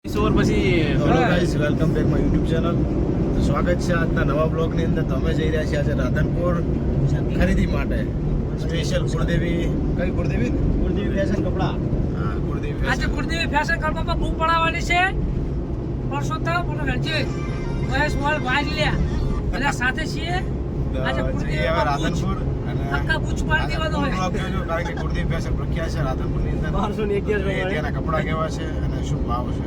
Hello guys, welcome back my YouTube channel. તો સ્વાગત છે આજના નવા બ્લોગની અંદર. તો અમે જઈ રહ્યા છીએ આજે રાધનપુર ખરીદી માટે. સ્પેશિયલ કુળદેવી ફેશન કપડા. હા, કુળદેવી આજે કુળદેવી ફેશન કપડામાં બૂમ પડાવવાની છે. પરસોત્તમ અને રણજીત મહેશ મોલ ભાઈ લ્યા બધા સાથે છીએ. આજે કુળદેવી રાધનપુર અને આખા બૂચ પાડી દેવાનો હોય. કારણ કે કુળદેવી ફેશન પ્રખ્યાત છે રાધનપુરની અંદર. 511 ત્યાંના કપડા કેવા છે અને શું ભાવ છે.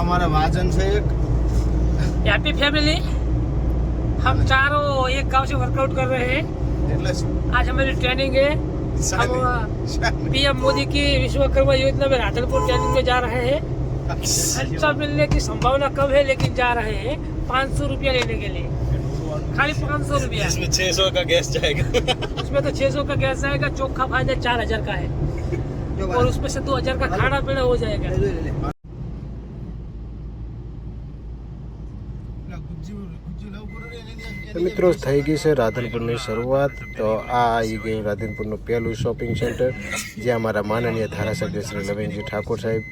हमारा वाजन से एक हैप्पी फैमिली, हम चारों एक गांव से वर्कआउट कर रहे हैं. आज हमारी ट्रेनिंग है. हम पीएम मोदी की विश्वकर्मा योजना में राधनपुर ट्रेनिंग में जा रहे हैं. अच्छा मिलने की संभावना कम है लेकिन जा रहे हैं 500 रुपया लेने के लिए. खाली 500 रुपया. इसमें 600 का गैस जाएगा. उसमें तो 600 का गैस आएगा. चोखा फायदा 4000 का है और उसमें से 2000 का खाना पीना हो जाएगा. તો મિત્રો થઈ ગઈ છે રાધનપુરની શરૂઆત. તો આ આવી ગયું રાધનપુરનું પહેલું શોપિંગ સેન્ટર, જ્યાં અમારા માનનીય ધારાસભ્ય શ્રી લવિંગજી ઠાકોર સાહેબ,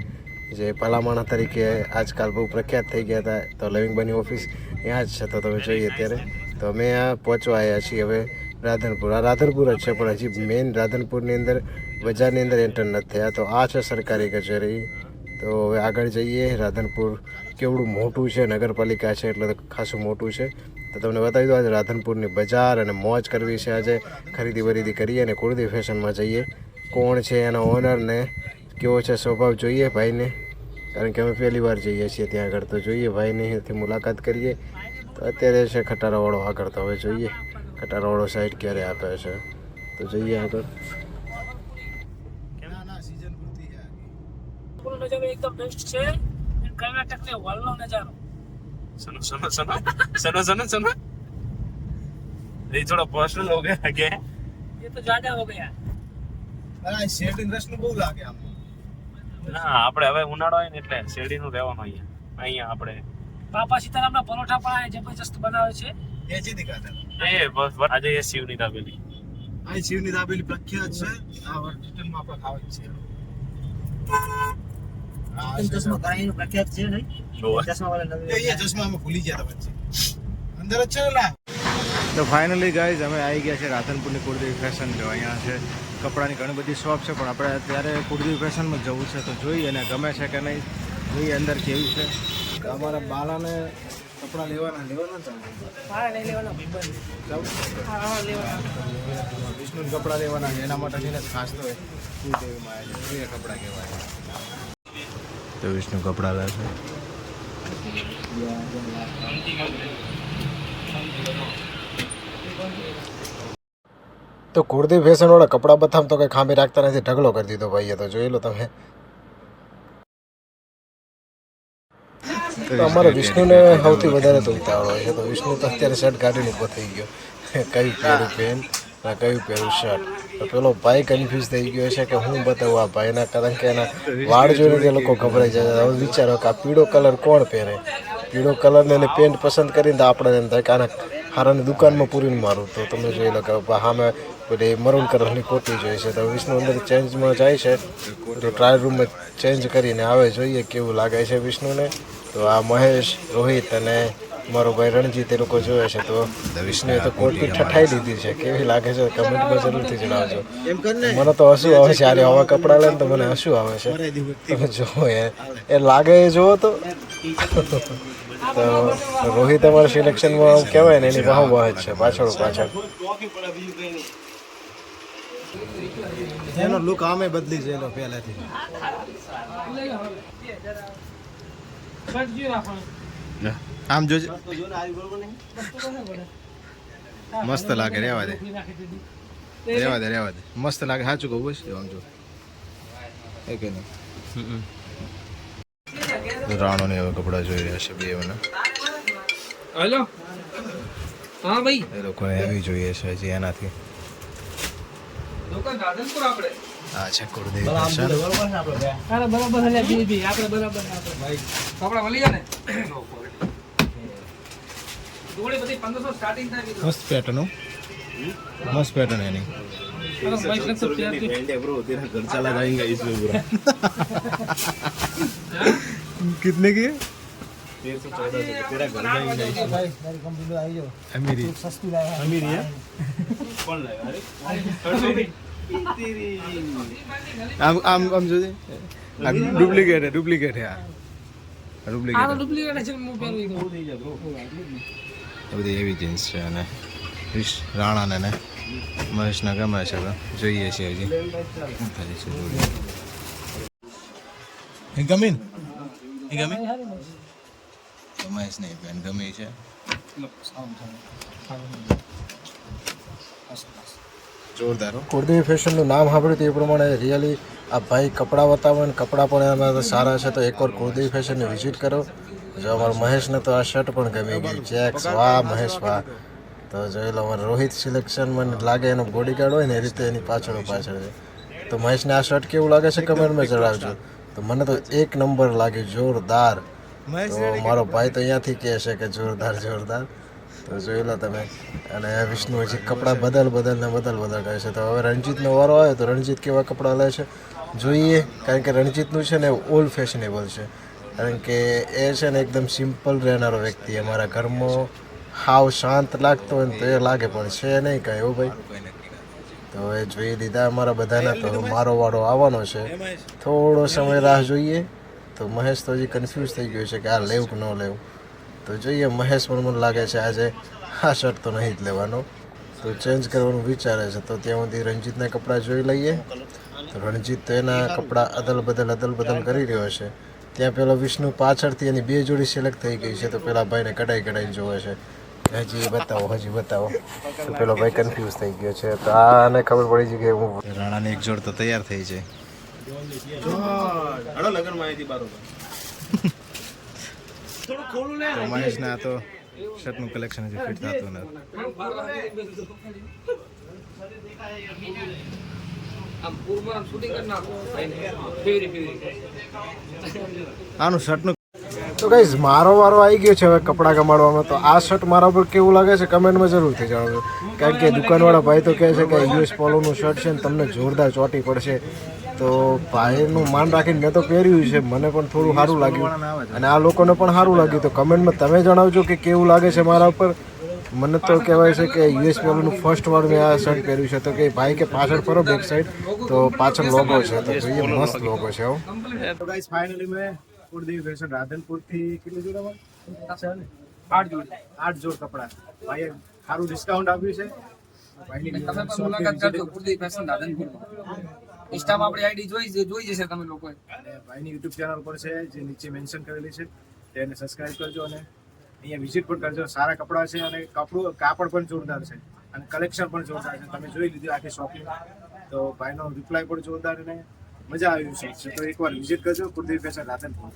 જે ભલામણા તરીકે આજકાલ બહુ પ્રખ્યાત થઈ ગયા હતા, તો લવિંગબાની ઓફિસ ત્યાં જ છે. તો તમે જોઈએ ત્યારે તો અમે આ પહોંચવા આવ્યા છીએ હવે રાધનપુર. આ રાધનપુર જ છે, પણ હજી મેઇન રાધનપુરની અંદર બજારની અંદર એન્ટર નથી થયા. તો આ છે સરકારી કચેરી. તો હવે આગળ જઈએ. રાધનપુર કેવડું મોટું છે, નગરપાલિકા છે એટલે ખાસું મોટું છે. તો તમને બતાવી દો આજે રાધનપુરની બજાર અને મોજ કરવી છે. આજે ખરીદી વરીદી કરીએ અને કુળદેવી ફેશનમાં જઈએ. કોણ છે એનો ઓનર ને કેવો છે સ્વભાવ જોઈએ ભાઈને, કારણ કે અમે પહેલી વાર જઈએ છીએ ત્યાં આગળ. તો જોઈએ ભાઈની ત્યાંથી મુલાકાત કરીએ. તો અત્યારે છે ખટારાવાળો આગળ. તો હવે જોઈએ ખટારાવાળો સાઈડ ક્યારે આપે છે. તો જઈએ આગળ. नजारा एकदम बेस्ट છે. कर्नाटक में वालनो नजारो. सुनो ये थोड़ा पर्सनल हो गया क्या? ये तो ज्यादा हो गया. અરે શેરડી રસનું બહુ લાગે આમ. ના આપણે હવે ઉનાળો હોય ને એટલે શેરડીનું રહેવાનું અહીંયા આપણે બાપા સીતારામના પરોઠા પણ આ જબરજસ્ત બનાવે છે. એ જે દેખાતા એ બસ આજે એ શિવની દાબેલી. આ શિવની દાબેલી પ્રખ્યાત છે. આ હોટલમાં આપણે ખાવાની છે. ચશ્મા કાઈનું પ્રખ્યાત છે નહીં. ચશ્મા વાળા નવી એ ચશ્મા અમે ભૂલી ગયા હતા વચ્ચે અંદર જ છે ને લા. તો ફાઇનલી ગાઈઝ અમે આવી ગયા છે રાધનપુરની કુળદેવી ફેશન. જો અહીંયા છે કપડાની ઘણી બધી શોપ છે, પણ આપણે અત્યારે કુળદેવી ફેશનમાં જવું છે. તો જોઈએ અને ગમે છે કે નહીં, જોઈએ અંદર કેવી છે. અમારા બાલાને કપડાં લેવાના લઈ લેવાના ભાઈબંધ. હા લેવાના. વિષ્ણુને કપડાં લેવાના છે, એના માટે થઈને ખાસ તો કુળદેવીમાં આવે છે. એ કપડાં કહેવાય. તો વિષ્ણુ કપડાં લે છે. તો કુળદેવી ફેશન વાળા કપડાં બતાવ તો કઈ ખામી રાખતા નથી. ઢગલો કરી દીધો ભાઈએ. તો જોઈ લો તમે. તો અમારે વિષ્ણુને સૌથી વધારે તો ઉતાવળ હોય છે. તો વિષ્ણુ તો અત્યારે શર્ટ કાઢીને ઊભો થઈ ગયો. કયું પહેરું પેન્ટ ના કયું પહેરું શર્ટ. તો પેલો ભાઈ કન્ફ્યુઝ થઈ ગયો છે કે હું બતાવું આ ભાઈના, કારણ કે એના વાળ જોઈને તે લોકો ગભરાઈ જાય. હવે વિચારો કે આ પીળો કલર કોણ પહેરે. પીળો કલરને એને પેન્ટ પસંદ કરીને તો આપણે એમ થાય કે આના હારાની દુકાનમાં પૂરીને મારું. તો તમે જોઈ લો કે સામે પેલી મરૂન કલરની કોટી જોઈએ છે. તો વિષ્ણુ અંદર ચેન્જમાં જાય છે. તો ટ્રાયલ રૂમમાં ચેન્જ કરીને આવે. જોઈએ કેવું લાગે છે વિષ્ણુને. તો આ મહેશ, રોહિત અને મારો ભાઈ રણજીત એ લોકો જોવે છે. તો વિષ્ણુએ તો કોટી ઠઠાઈ દીધી છે. કેવી લાગે છે કમેન્ટમાં જરૂરથી જણાવજો. મને તો હસવું આવે છે. આરે આવા કપડાં લે ને તો મને હસવું આવે છે. તમે જુઓ એ લાગે એ જુઓ. તો રોહિત અમારા સિલેક્શનમાં કહેવાય ને એની બહુ બહુ જ છે પાછળ. એનો લુક આમે બદલી છે એનો પહેલાથી. આમ જોજે મસ્ત લાગે. રહેવા દે મસ્ત લાગે. સાચું કહું બસ આમ જો એ કે નહીં. રાણો ને એવા કપડા જોઈ રહ્યા છે બે એના. હેલો હા ભાઈ એ લોકોને એવી જોઈએ છે હજી એનાથી. દુકાન રાધનપુર આપણે આ છે કુળદેવી ફેશન. અરે બરાબર હલે બી આપણે બરાબર આપણે ભાઈ કપડા મળી જાય ને દોડી બધી 1500 સ્ટાર્ટિંગ થાય મિત્રો. મસ્ત પેટર્ન હો. મસ્ત પેટર્ન એની. अरे भाई लग सकते हैं कितने की है? 1314 अमीरी अमीरी है. આમ જોજે આ ડુપ્લિકેટ હે આ डुप्लीकेट है मुंह पे भी બધી એવી જીન્સ છે અને રાણા ને મહેશના ગમે છે તો જોઈએ છીએ હજી ખાલી છે જોડી. ગમીન મહેશ નહીં બેન ગમે છે. જોરદાર. કુળદેવી ફેશનનું નામ સાંભળ્યું તે પ્રમાણે રિયલી આ ભાઈ કપડાં બતાવે ને કપડાં પણ એમાં સારા છે તો એકવાર કુળદેવી ફેશનની વિઝિટ કરો. જો અમારા મહેશને તો આ શર્ટ પણ ગમી ગઈ. ચેક્સ વાહ મહેશ વાહ. તો જોઈ લો અમારે રોહિત સિલેક્શન મને લાગે એનો બોડીગાર્ડ હોય ને એ રીતે એની પાછળ છે. તો મહેશને આ શર્ટ કેવું લાગે છે કમેન્ટમાં જણાવજો. તો મને તો એક નંબર લાગ્યું જોરદાર. તો મારો ભાઈ તો અહીંયાથી કહે છે કે જોરદાર. તો જોઈ લો તમે. અને વિષ્ણુ હજી કપડાં બદલ કરે છે. તો હવે રણજીતનો વારો આવ્યો તો રણજીત કેવા કપડાં લે છે જોઈએ. કારણ કે રણજીતનું છે ને ઓલ્ડ ફેશનેબલ છે. કારણ કે એ છે ને એકદમ સિમ્પલ રહેનારો વ્યક્તિ. અમારા ઘરમાં હાવ શાંત લાગતો હોય ને તો એ લાગે પણ છે નહીં કાંઈ એવું ભાઈ. તો એ જોઈ લીધા અમારા બધાના. તો મારો વાળો આવવાનો છે. થોડો સમય રાહ જોઈએ. તો મહેશ તો હજી કન્ફ્યુઝ થઈ ગયો છે કે આ લેવું કે ન લેવું. તો જોઈએ મહેશ પણ મને લાગે છે આજે આ શર્ટ તો નહીં જ લેવાનો તો ચેન્જ કરવાનું વિચારે છે. તો ત્યાં સુધી રણજીતના કપડાં જોઈ લઈએ. તો રણજીત તો એના કપડાં અદલ બદલ કરી રહ્યો છે. ત્યાં પેલો વિષ્ણુ પાછળથી એની બે જોડી સિલેક્ટ થઈ ગઈ છે. તો પેલા ભાઈને કઢાઈને જોવે છે હજી બતાવો. તો પેલો ભાઈ કન્ફ્યુઝ થઈ ગયો છે. તો આને ખબર પડી છે કે હું રાણાની એક જોડ તો તૈયાર થઈ છે. તો મહેશને આ તો શર્ટનું કલેક્શન હજી ફિટ થતું નથી. हम पूर्ण शूटिंग करना फेवरी આનું શર્ટનું. તો ગાઈઝ મારો વારો આવી ગયો છે હવે કપડાં કમાડવામાં. તો આ શર્ટ મારા ઉપર કેવું લાગે છે કમેન્ટમાં જરૂરથી જણાવજો. કારણ કે દુકાનવાળા ભાઈ તો કહે છે કે યુએસ પોલોનું શર્ટ છે ને તમને જોરદાર ચોટી પડશે. તો ભાઈનું માન રાખીને મેં તો પહેર્યું છે. મને પણ થોડું સારું લાગ્યું અને આ લોકોને પણ સારું લાગ્યું. તો કમેન્ટમાં તમે જણાવજો કે કેવું લાગે છે મારા ઉપર. મને તો કહેવાય છે કે યુએસ પોલોનું ફર્સ્ટ વાર મેં આ શર્ટ પહેર્યું છે. તો કે ભાઈ કે પાછળ ફરો બેક સાઈડ તો પાછળ લોગો છે. તો જોઈએ મસ્ત લોગો છે. तो गाइस फाइनली मैं कुलदेवी फैशन राधनपुर थी कितनी जोड़ हमारे 8 जोड़ कपड़ा भाई सारू डिस्काउंट આપ્યું છે ભાઈની તમે પણ મુલાકાત કરજો કુળદેવી ફેશન રાધનપુરમાં. ઇન્સ્ટામાં આપણી આઈડી જોઈ જશે તમે લોકોએ. અને ભાઈની યુટ્યુબ ચેનલ પર છે જે નીચે મેન્શન કરેલી છે તેને સબસ્ક્રાઇબ કરજો અને અહીંયા વિઝિટ પણ કરજો. સારા કપડાં છે અને કાપડ પણ જોરદાર છે અને કલેક્શન પણ જોરદાર છે. તમે જોઈ લીધું આખી શોપિંગ. તો ભાઈનો રિપ્લાય પણ જોરદાર અને મજા આવી છે. તો એકવાર વિઝિટ કરજો કુલદેવી ફેશન રાધનપુર.